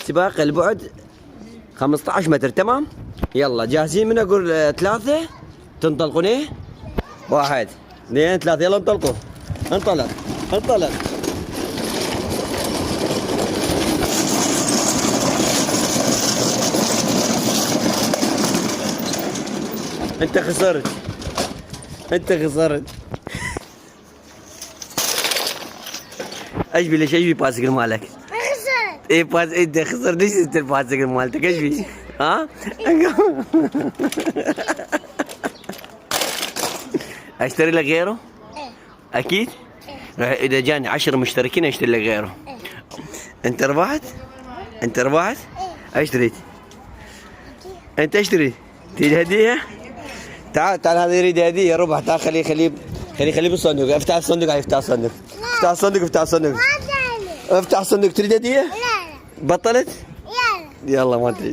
السباق البعد 15 متر. تمام؟ يلا جاهزين؟ من اقول 3 تنطلقون. ايه 1 2 3 يلا انطلقوا. انطلق انطلق. انت خسرت، انت خسرت. ايش بي ليش ايش بي باسكل مالك؟ خسرت. ايه باس انت خسرت. ليش انت الباسكل مالتك ايش بي؟ ها؟ اشتري لك غيره؟ ايه اكيد؟ ايه اذا جاني 10 مشتركين اشتري لك غيره. ايه انت ربحت؟ انت ربحت؟ ايه اشتريت؟ انت اشتري تريد هديه؟ تعال تعال هذا يريد هديه ربح. تعال خليه بالصندوق. افتح الصندوق. افتح الصندوق. افتح الصندوق. افتح الصندوق. ما تعمل. افتح الصندوق. تريد هديه؟ لا لا بطلت؟ يلا. يلا ما تريد.